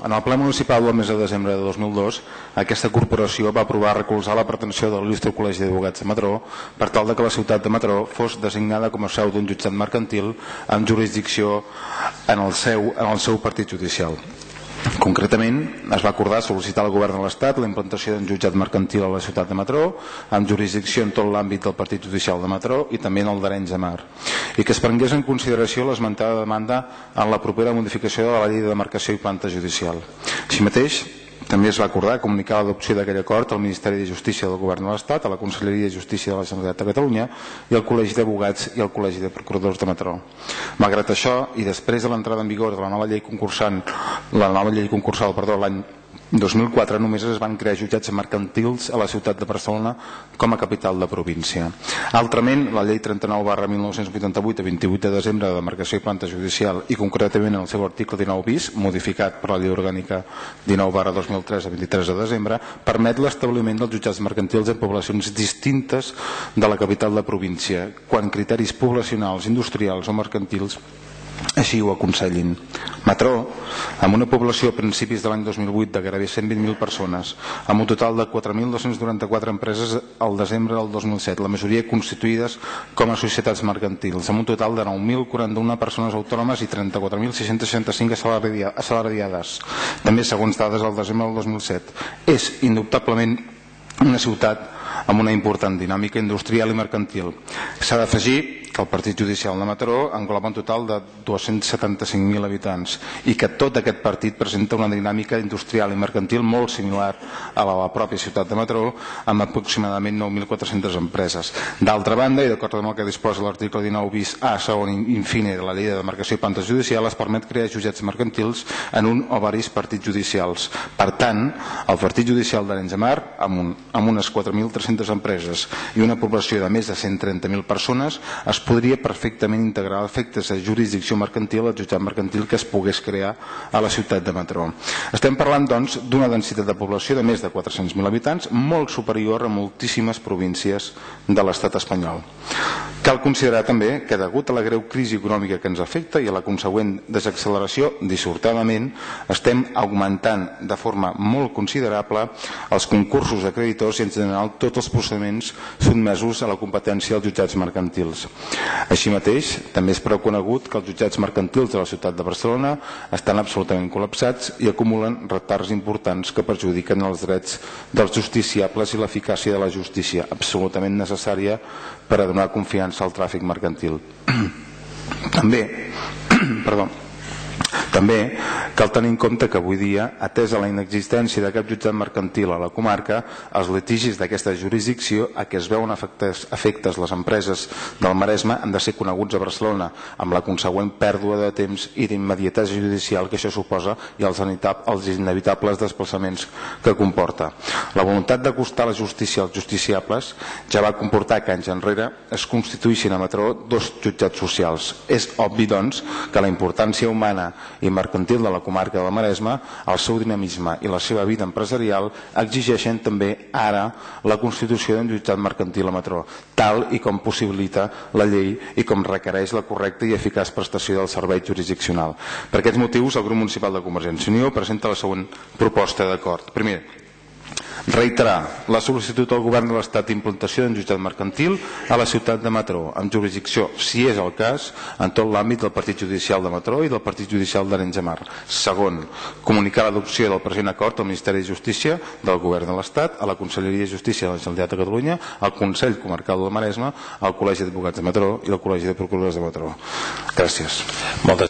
En el ple municipal del mes de desembre de 2002, aquesta corporació va aprovar recolzar la pretensió de l'il·lustre Col·legi d'Advocats de Mataró per tal que la ciutat de Mataró fos designada com a seu d'un jutjat mercantil amb jurisdicció en el seu partit judicial. Concretament, es va acordar sol·licitar al govern de l'Estat la implantació d'un jutjat mercantil a la ciutat de Mataró, amb jurisdicció en tot l'àmbit del partit judicial de Mataró i també en el d'Arenys de Mar, i que es prengués en consideració l'esmentada demanda en la propera modificació de la llei de demarcació i planta judicial. Així mateix, també es va acordar comunicar l'adopció d'aquell acord al Ministeri de Justícia del Govern de l'Estat, a la Conselleria de Justícia de la Generalitat de Catalunya i al Col·legi d'Advocats i al Col·legi de Procuradors de Mataró. Malgrat això, i després de l'entrada en vigor de la nova llei concursal l'any 2004, només es van crear jutjats mercantils a la ciutat de Barcelona com a capital de província. Altrament, la llei 39/1988 de 28 de desembre de demarcació i planta judicial i concretament en el seu article 19 bis, modificat per la llei orgànica 19/2003 de 23 de desembre, permet l'establiment dels jutjats mercantils en poblacions distintes de la capital de província, quan criteris poblacionals, industrials o mercantils així ho aconsellin. Mataró, amb una població a principis de l'any 2008 de gairebé 120.000 persones, amb un total de 4.294 empreses al desembre del 2007, la majoria constituïdes com a societats mercantils, amb un total de 9.041 persones autònomes i 34.665 assalariades, també segons dades del desembre del 2007. És indubtablement una ciutat amb una important dinàmica industrial i mercantil. S'ha d'afegir que el partit judicial de Mataró engloba un total de 275.000 habitants i que tot aquest partit presenta una dinàmica industrial i mercantil molt similar a la pròpia ciutat de Mataró, amb aproximadament 9.400 empreses. D'altra banda, i d'acord amb el que disposa l'article 19 bis A, segon infine de la llei de demarcació i planta judicial, es permet crear jutjats mercantils en un o varis partits judicials. Per tant, el partit judicial d'Arenys de Mar, amb unes 4.300 empreses i una població de més de 130.000 persones, es podria perfectament integrar efectes de jurisdicció mercantil al jutjat mercantil que es pogués crear a la ciutat de Mataró. Estem parlant, doncs, d'una densitat de població de més de 400.000 habitants, molt superior a moltíssimes províncies de l'estat espanyol. Cal considerar també que, degut a la greu crisi econòmica que ens afecta i a la consegüent desacceleració, dissortadament, estem augmentant de forma molt considerable els concursos de creditors i, en general, tots els procediments sotmesos a la competència dels jutjats mercantils. Així mateix, també és prou conegut que els jutjats mercantils de la ciutat de Barcelona estan absolutament col·lapsats i acumulen retards importants que perjudiquen els drets dels justiciables i l'eficàcia de la justícia, absolutament necessària per a donar confiança al tràfic mercantil. També cal tenir en compte que avui dia, atesa la inexistència de cap jutjat mercantil a la comarca, els litigis d'aquesta jurisdicció a què es veuen afectes les empreses del Maresme han de ser coneguts a Barcelona, amb la consegüent pèrdua de temps i d'immediatesa judicial que això suposa i els inevitables desplaçaments que comporta. La voluntat d'acostar la justícia als justiciables ja va comportar que anys enrere es constituïssin a Mataró dos jutjats socials. És obvi, doncs, que la importància humana i mercantil de la comarca del Maresme, el seu dinamisme i la seva vida empresarial exigeixen també ara la constitució d'un jutjat mercantil a Mataró, tal i com possibilita la llei i com requereix la correcta i eficaç prestació del servei jurisdiccional. Per aquests motius, el grup municipal de Convergència i Unió presenta la següent proposta d'acord. Primer, reiterar la sol·licitud al govern de l'Estat d'implantació d'un jutjat mercantil a la ciutat de Mataró, amb jurisdicció, si és el cas, en tot l'àmbit del partit judicial de Mataró i del partit judicial d'Arenys de Mar. Segon, comunicar l'adopció del present acord al Ministeri de Justícia del govern de l'Estat, a la Conselleria de Justícia de la Generalitat de Catalunya, al Consell Comarcal del Maresme, al Col·legi d'Advocats de Mataró i al Col·legi de Procuradors de Mataró. Gràcies.